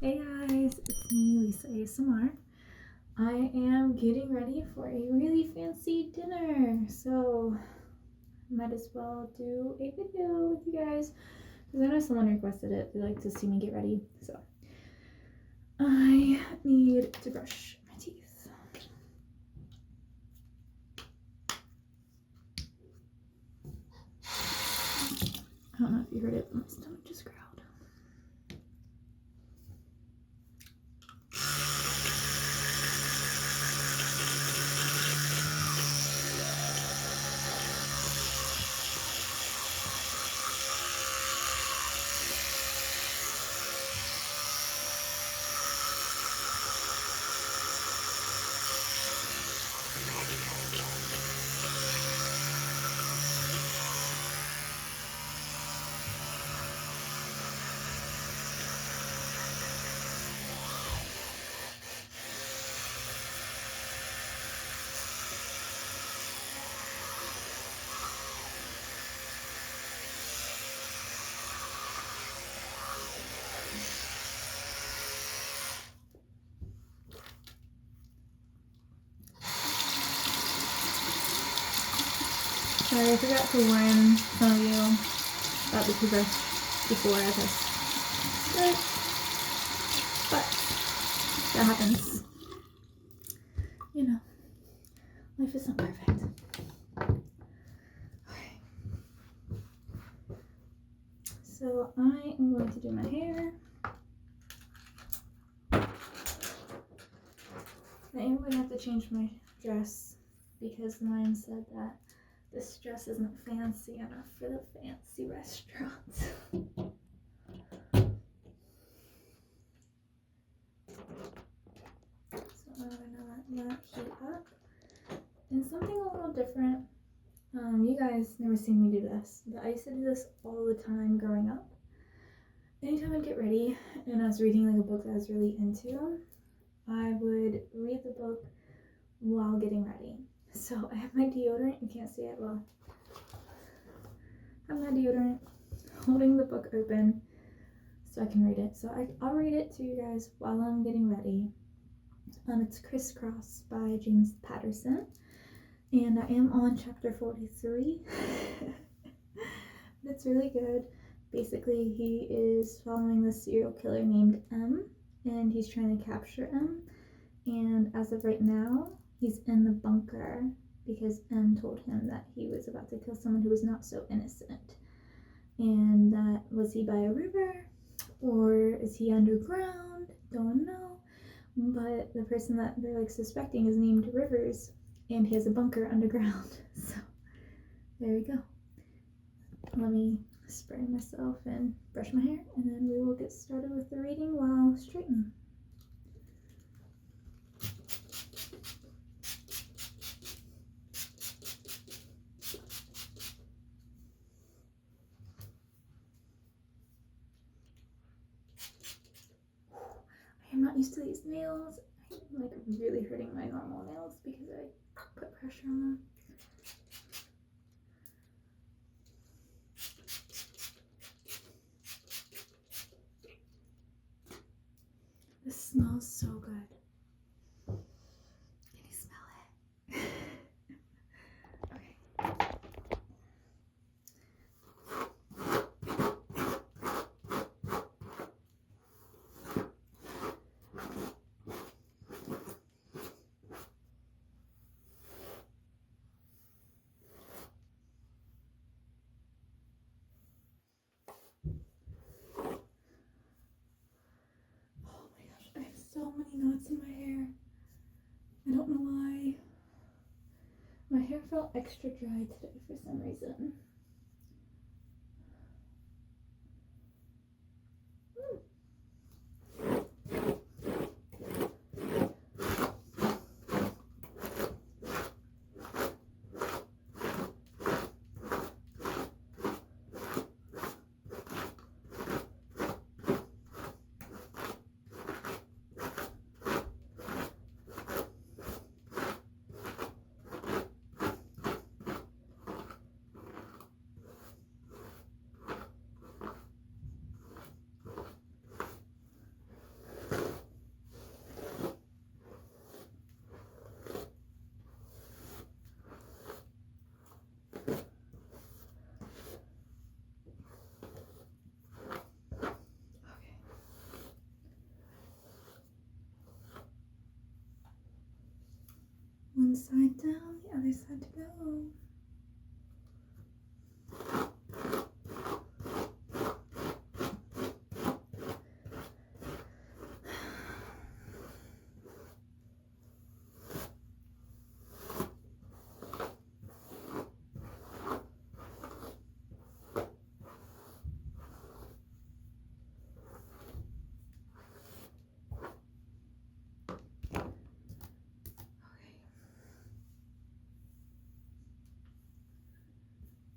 Hey guys, it's me, Lisa ASMR. I am getting ready for a really fancy dinner, so might as well do a video with you guys because I know someone requested it. They like to see me get ready, so I need to brush my teeth. I don't know if you heard it, but my stomach just growled. Sorry, I forgot to warn some of you about the toothbrush before I pressed start, but that happens. You know, life isn't perfect. Okay. So I am going to do my hair. I am going to have to change my dress because mine said that this dress isn't fancy enough for the fancy restaurants. So I'm gonna let that heat up. And something a little different. You guys never seen me do this, but I used to do this all the time growing up. Anytime I'd get ready and I was reading like a book that I was really into, I would read the book while getting ready. So I have my deodorant, you can't see it well. I have my deodorant, holding the book open so I can read it. So I'll read it to you guys while I'm getting ready. It's Criss by James Patterson, and I am on chapter 43. It's really good. Basically, he is following this serial killer named M, and he's trying to capture M. And as of right now, he's in the bunker because M told him that he was about to kill someone who was not so innocent. And that, was he by a river or is he underground? Don't know. But the person that they're like suspecting is named Rivers, and he has a bunker underground. So there we go. Let me spray myself and brush my hair, and then we will get started with the reading while straightening. I am not used to these nails. I'm like really hurting my normal nails because I put pressure on them. This smells so good. Can you smell it? Okay. I have so many knots in my hair. I don't know why. My hair felt extra dry today for some reason. one side down, the other side to go.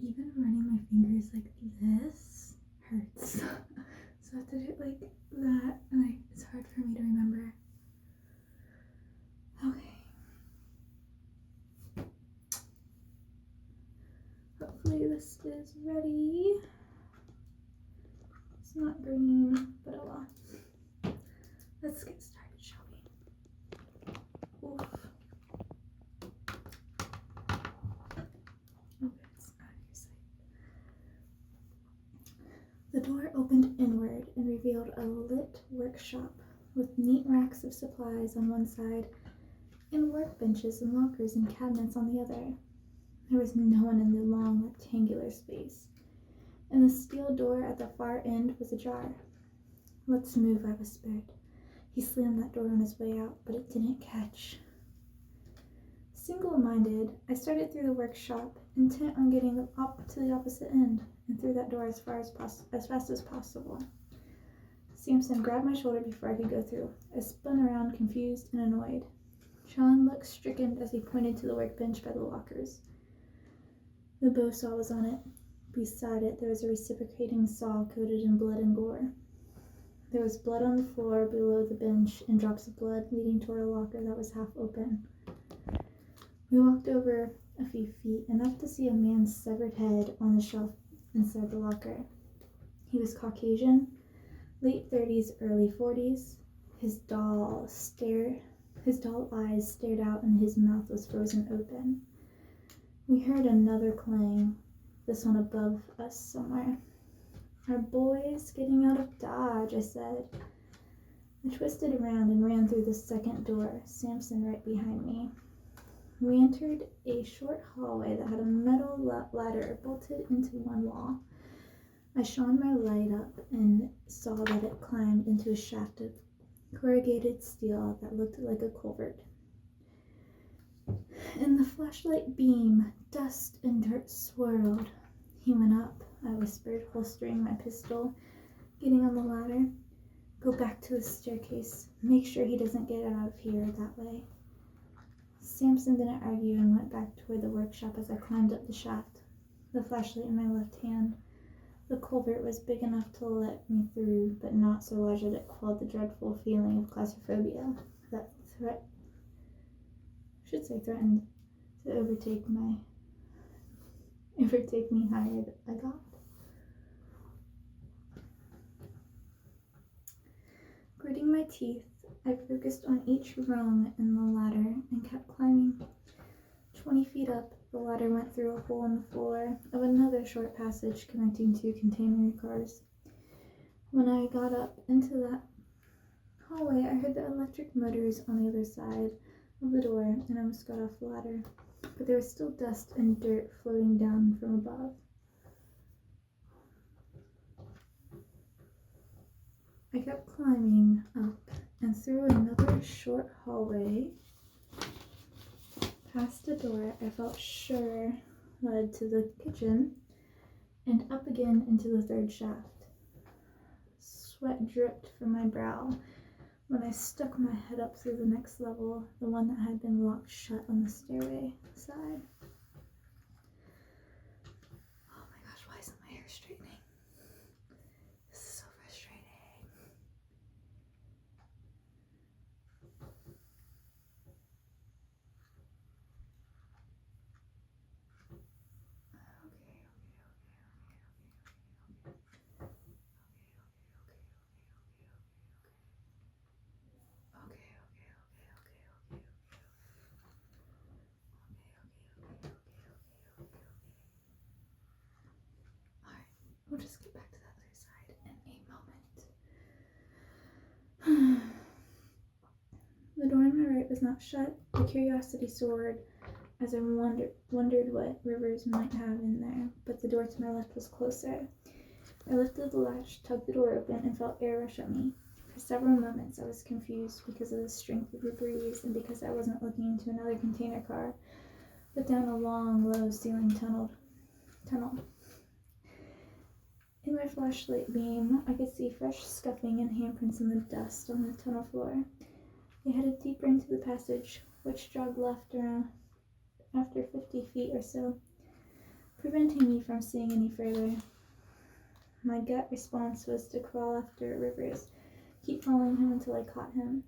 Even running my fingers like this hurts. So I have to do it like that, and it's hard for me to remember. Okay. Hopefully this is ready. It's not green, but oh well. Let's get started, shall we? Oof. The door opened inward and revealed a lit workshop with neat racks of supplies on one side and workbenches and lockers and cabinets on the other. There was no one in the long rectangular space, and the steel door at the far end was ajar. "Let's move," I whispered. He slammed that door on his way out, but it didn't catch. Single-minded, I started through the workshop, intent on getting up to the opposite end and through that door as fast as possible. Samson grabbed my shoulder before I could go through. I spun around, confused and annoyed. Sean looked stricken as he pointed to the workbench by the lockers. The bow saw was on it. Beside it, there was a reciprocating saw coated in blood and gore. There was blood on the floor below the bench and drops of blood leading toward a locker that was half open. We walked over a few feet, enough to see a man's severed head on the shelf inside the locker. He was Caucasian, late 30s, early 40s. His dull eyes stared out and his mouth was frozen open. We heard another clang, this one above us somewhere. "Our boy's getting out of Dodge," I said. I twisted around and ran through the second door, Samson right behind me. We entered a short hallway that had a metal ladder bolted into one wall. I shone my light up and saw that it climbed into a shaft of corrugated steel that looked like a culvert. In the flashlight beam, dust and dirt swirled. "He went up," I whispered, holstering my pistol, getting on the ladder. "Go back to the staircase. Make sure he doesn't get out of here that way." Samson didn't argue and went back toward the workshop as I climbed up the shaft, the flashlight in my left hand. The culvert was big enough to let me through, but not so large that it quelled the dreadful feeling of claustrophobia that threatened to overtake me higher I got. Gritting my teeth, I focused on each rung in the ladder and kept climbing. 20 feet up, the ladder went through a hole in the floor of another short passage connecting two container cars. When I got up into that hallway, I heard the electric motors on the other side of the door and almost got off the ladder, but there was still dust and dirt floating down from above. I kept climbing up and through another short hallway, past a door I felt sure led to the kitchen, and up again into the third shaft. Sweat dripped from my brow when I stuck my head up through the next level, the one that had been locked shut on the stairway side. Oh my gosh, why isn't my hair straightening? This is so frustrating. We'll just get back to the other side in a moment. The door on my right was not shut. The curiosity soared as I wondered what Rivers might have in there, but the door to my left was closer. I lifted the latch, tugged the door open, and felt air rush at me. For several moments I was confused because of the strength of the breeze and because I wasn't looking into another container car, but down a long, low-ceilinged tunnel. In my flashlight beam, I could see fresh scuffing and handprints in the dust on the tunnel floor. They headed deeper into the passage, which jogged left around after 50 feet or so, preventing me from seeing any further. My gut response was to crawl after Rivers, keep following him until I caught him,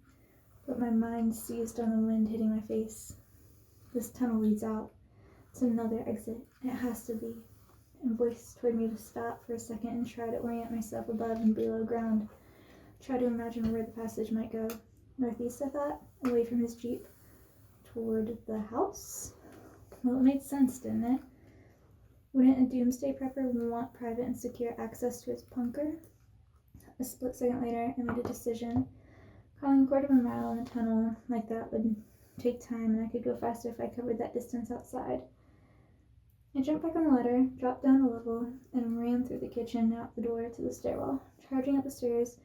but my mind seized on the wind hitting my face. This tunnel leads out. It's another exit. It has to be. And voice told me to stop for a second and try to orient myself above and below ground. Try to imagine where the passage might go. Northeast, I thought, away from his jeep. Toward the house? Well, it made sense, didn't it? Wouldn't a doomsday prepper want private and secure access to his bunker? A split second later, I made a decision. Crawling a quarter of a mile in a tunnel like that would take time, and I could go faster if I covered that distance outside. I jumped back on the ladder, dropped down a level, and ran through the kitchen out the door to the stairwell. Charging up the stairs,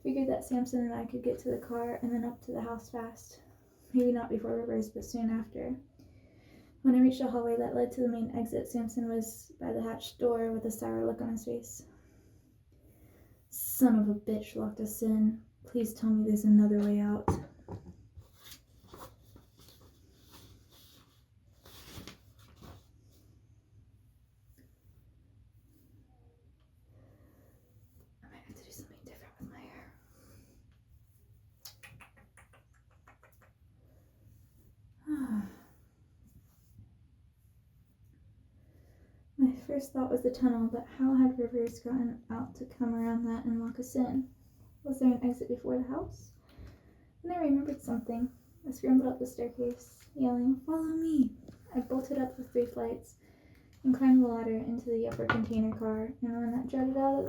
figured that Samson and I could get to the car and then up to the house fast. Maybe not before Rivers, but soon after. When I reached the hallway that led to the main exit, Samson was by the hatched door with a sour look on his face. Son of a bitch locked us in. Please tell me there's another way out. I might have to do something different with my hair. My first thought was the tunnel, but how had Rivers gotten out to come around that and lock us in? Was there an exit before the house? Then I remembered something. I scrambled up the staircase, yelling, "Follow me!" I bolted up the 3 flights and climbed the ladder into the upper container car, and one that jutted out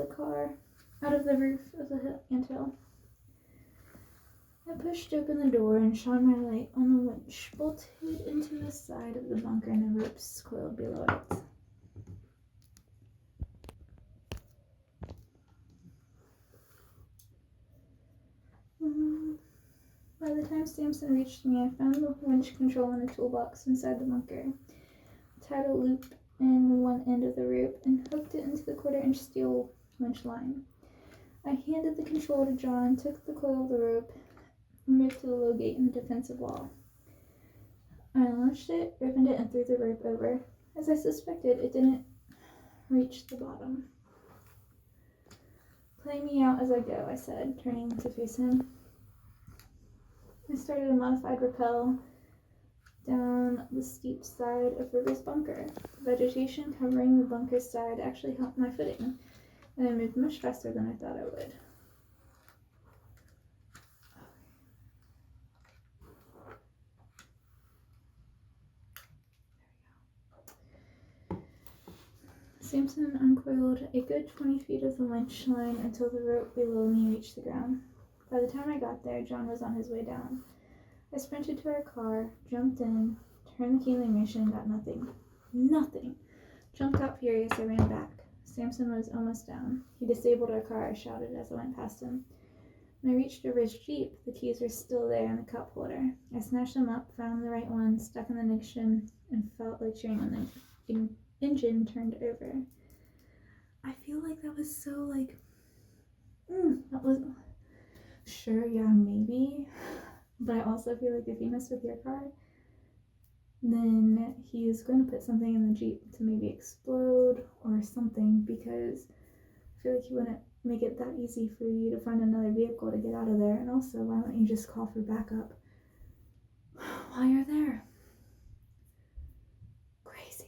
of the roof of the anthill. I pushed open the door and shone my light on the winch, bolted into the side of the bunker and the ropes coiled below it. By the time Samson reached me, I found the winch control in a toolbox inside the bunker, tied a loop in one end of the rope, and hooked it into the 1/4-inch steel winch line. I handed the control to John, took the coil of the rope, and moved to the low gate in the defensive wall. I launched it, ribboned it, and threw the rope over. As I suspected, it didn't reach the bottom. "Play me out as I go," I said, turning to face him. I started a modified rappel down the steep side of River's bunker. The vegetation covering the bunker's side actually helped my footing, and I moved much faster than I thought I would. Samson uncoiled a good 20 feet of the winch line until the rope below me reached the ground. By the time I got there, John was on his way down. I sprinted to our car, jumped in, turned the key in the ignition, and got nothing. Nothing! Jumped out furious, I ran back. Samson was almost down. "He disabled our car," I shouted as I went past him. When I reached River's jeep, the keys were still there in the cup holder. I snatched them up, found the right one, stuck in the ignition, and felt like cheering when the engine turned over. I feel like that was so that was, sure, yeah, maybe, but I also feel like if you mess with your car, then he's going to put something in the Jeep to maybe explode or something, because I feel like he wouldn't make it that easy for you to find another vehicle to get out of there. And also, why don't you just call for backup while you're there? Crazy.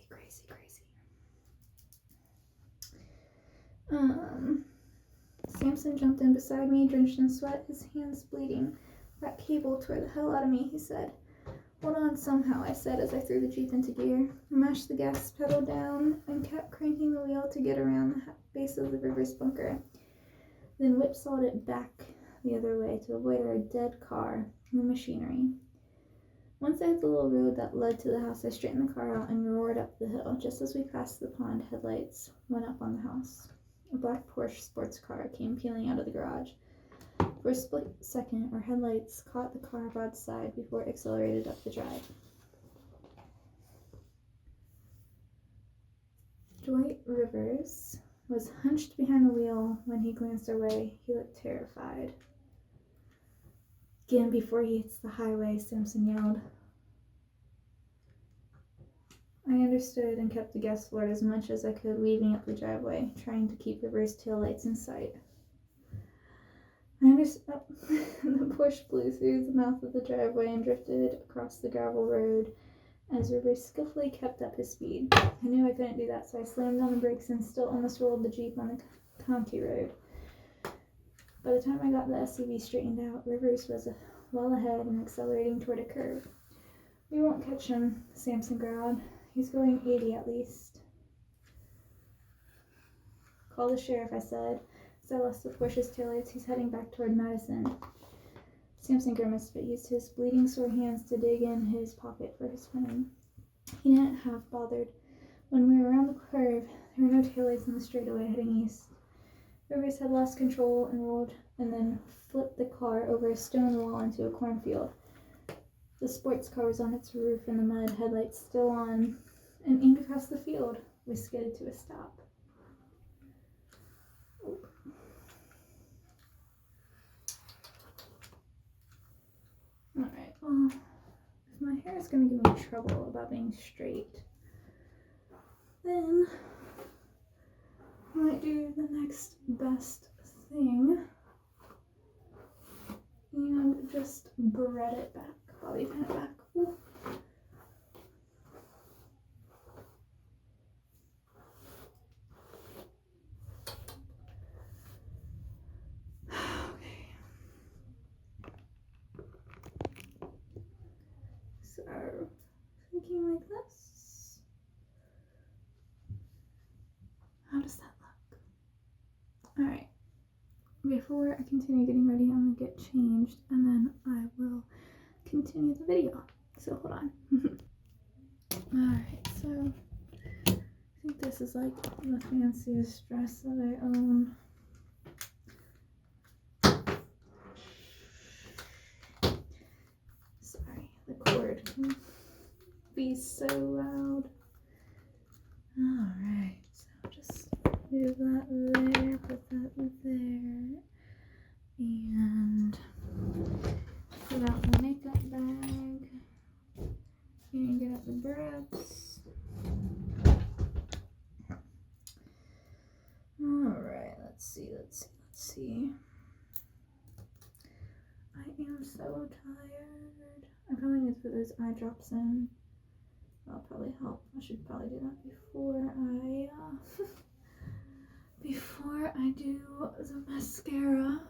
Samson jumped in beside me, drenched in sweat, his hands bleeding. "That cable tore the hell out of me," he said. "Hold on somehow," I said as I threw the Jeep into gear. I mashed the gas pedal down and kept cranking the wheel to get around the base of the River's bunker. Then whipsawed it back the other way to avoid our dead car the machinery. Once I hit the little road that led to the house, I straightened the car out and roared up the hill. Just as we passed the pond, headlights went up on the house. A black Porsche sports car came peeling out of the garage. For a split second, our headlights caught the car broadside before it accelerated up the drive. Dwight Rivers was hunched behind the wheel. When he glanced our way, he looked terrified. Again, before he hits the highway, Simpson yelled. I understood and kept the gas forward as much as I could, weaving up the driveway, trying to keep Rivers' taillights in sight. The Porsche blew through the mouth of the driveway and drifted across the gravel road as Rivers skillfully kept up his speed. I knew I couldn't do that, so I slammed on the brakes and still almost rolled the Jeep on the county road. By the time I got the SUV straightened out, Rivers was well ahead and accelerating toward a curve. We won't catch him, Sampson growled. He's going 80 at least. Call the sheriff, I said. As I lost the Porsche's taillights, he's heading back toward Madison. Sampson grimaced, but used his bleeding sore hands to dig in his pocket for his phone. He didn't half bothered. When we were around the curve, there were no taillights in the straightaway heading east. Rivers had lost control and rolled and then flipped the car over a stone wall into a cornfield. The sports car was on its roof in the mud, headlights still on, and aimed across the field. We skidded to a stop. Alright, well, if my hair is going to give me trouble about being straight, then I might do the next best thing and just braid it back, bobby pin it back. Ooh. Okay. So, thinking like this. How does that look? Alright. Before I continue getting ready, I'm going to get changed and then I will continue the video. So hold on. Alright, so I think this is like the fanciest dress that I own. Sorry, the cord can be so loud. Alright, so just move that there, put that there, and put out the makeup bag, and get out the braids. Alright, let's see. I am so tired. I probably need to put those eye drops in. That'll probably help. I should probably do that before I do the mascara,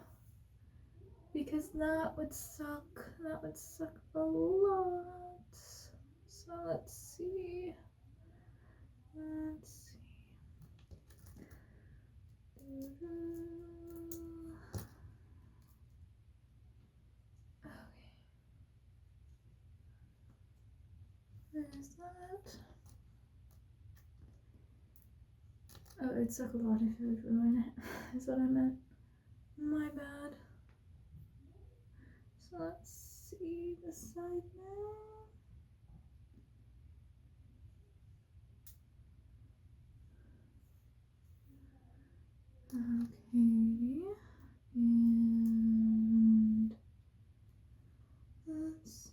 because that would suck. That would suck a lot. So let's see. There's that. Oh, it would suck a lot if it would ruin it, is what I meant. My bad. So let's see the side now. Okay. And let's see.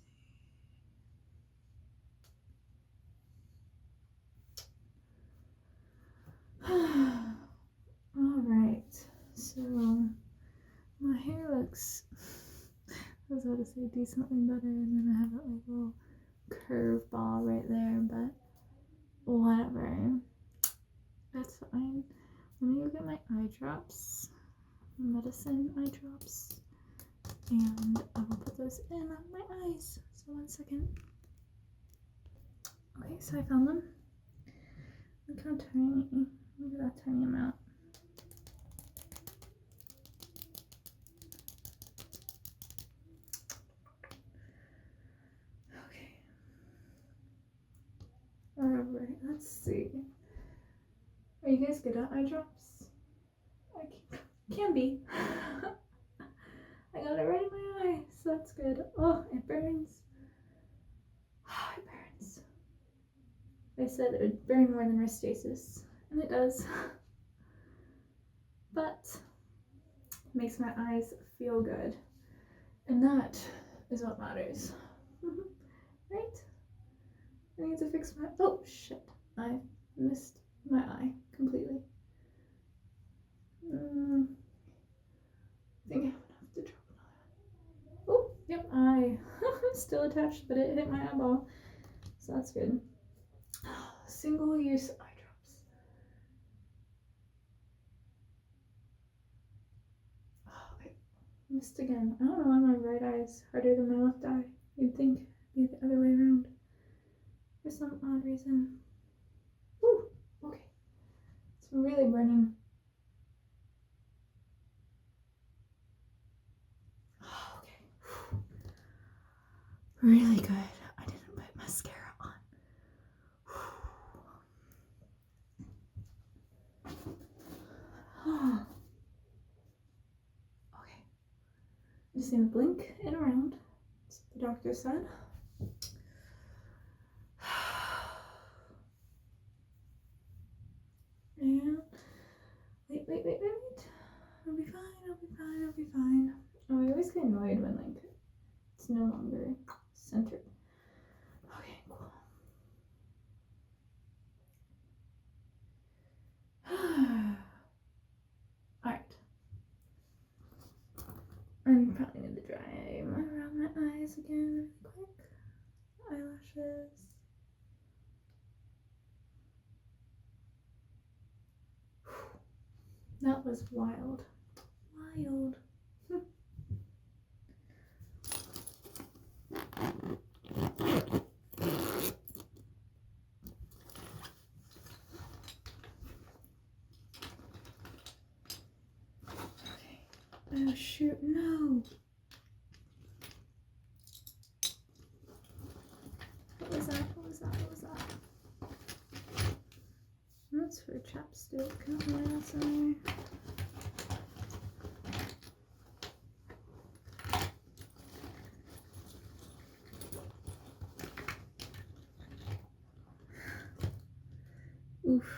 Alright, so my hair looks, I was about to say decently better, and then I have that like little curve ball right there, but whatever, that's fine. Let me go get my eye drops, medicine eye drops, and I will put those in on my eyes. So 1 second. Okay, so I found them. Look how tiny. Look at that tiny amount. see. Are you guys good at eye drops? I can be. I got it right in my eye, so that's good. Oh, it burns. Oh, it burns. They said it would burn more than Restasis, and it does. But it makes my eyes feel good, and that is what matters. Right? I need to fix my. Oh shit! I missed my eye completely. I think I'm gonna have to drop an eye. Oh, yep, eye still attached, but it hit my eyeball, so that's good. Single-use eye drops. Oh, I missed again. I don't know why my right eye is harder than my left eye. You'd think it'd be the other way around for some odd reason. Ooh, okay. It's really burning. Oh, okay. Really good. I didn't put mascara on. Okay. I'm just gonna blink it around. That's what the doctor said. And wait. I'll be fine. Oh, I always get annoyed when like it's no longer centered. Okay, cool. Alright. I'm probably need to dry around my eyes again really quick. Eyelashes. That was wild. Okay. Oh shoot, no. What was that? That's for chapstick. What else in there? Oof.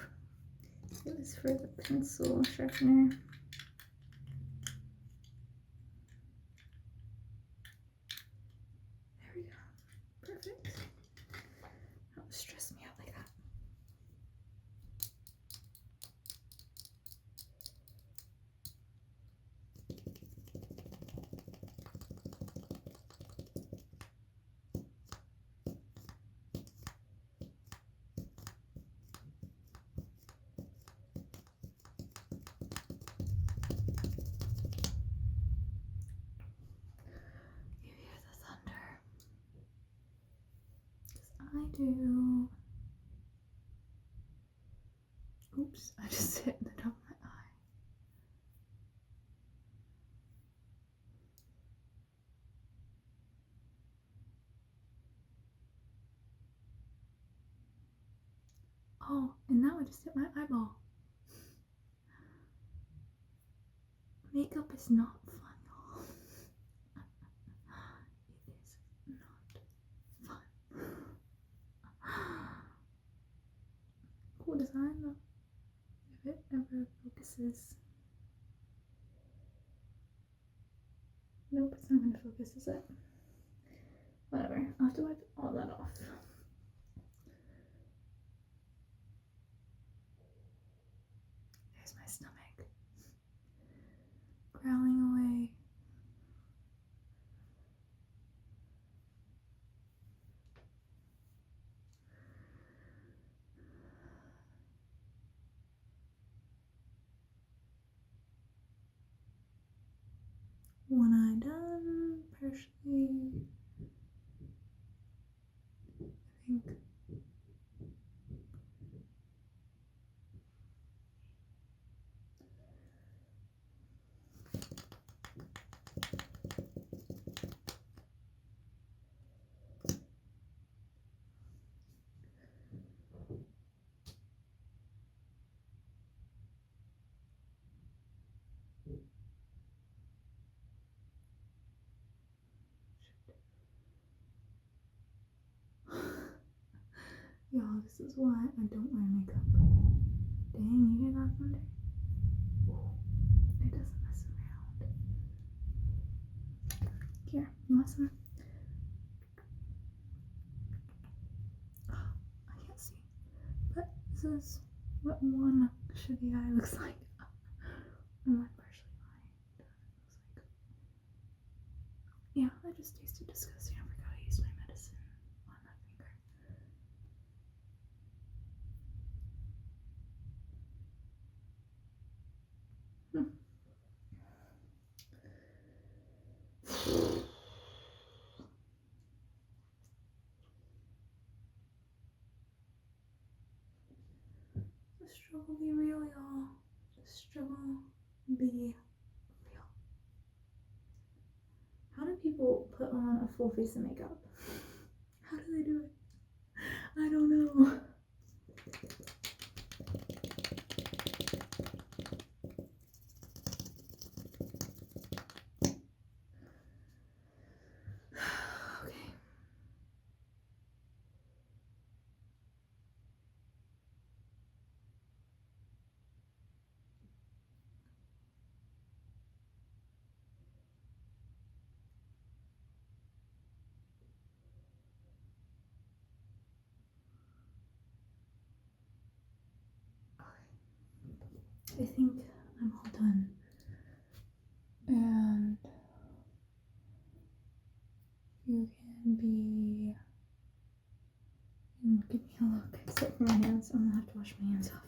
It was for the pencil sharpener. There we go. Perfect. Don't stress me out like that. You hear the thunder. 'Cause I do. Oops, I just hit the top of my eye. Oh, and now I just hit my eyeball. Makeup is not fun, y'all. It is not fun. Cool design though. If it ever focuses. Nope, it's not gonna focus, is it? Whatever, I'll have to wipe all that off. There's my stomach. Growling away. One eye done, partially. I think. Y'all, this is why I don't wear makeup. Dang, you hear that thunder? It doesn't mess around. Here, you want some? Oh, I can't see. But this is what one shitty eye looks like. And one partially blind. Looks like. Yeah, that just tasted disgusting. I forgot I used my medicine on that finger. The struggle be real, y'all. The struggle be real. How do people put on a full face of makeup? How do they do it? I don't know. Okay. I think I'm all done. And you can be give me a look, except for my hands. I'm gonna have to wash my hands off.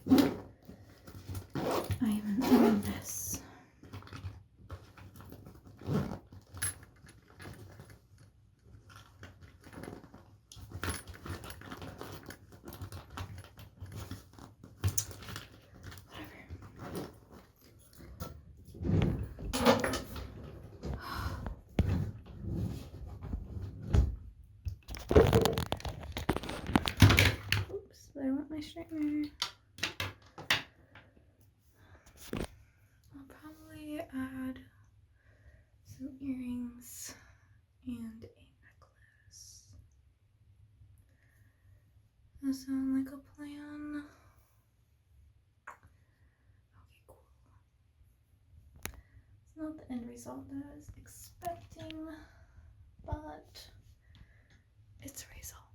I am a mess. Oops, I want my straightener. I'll probably add some earrings and a necklace. That sound like a plan? Okay, cool. It's not the end result that I was expecting, but it's a result.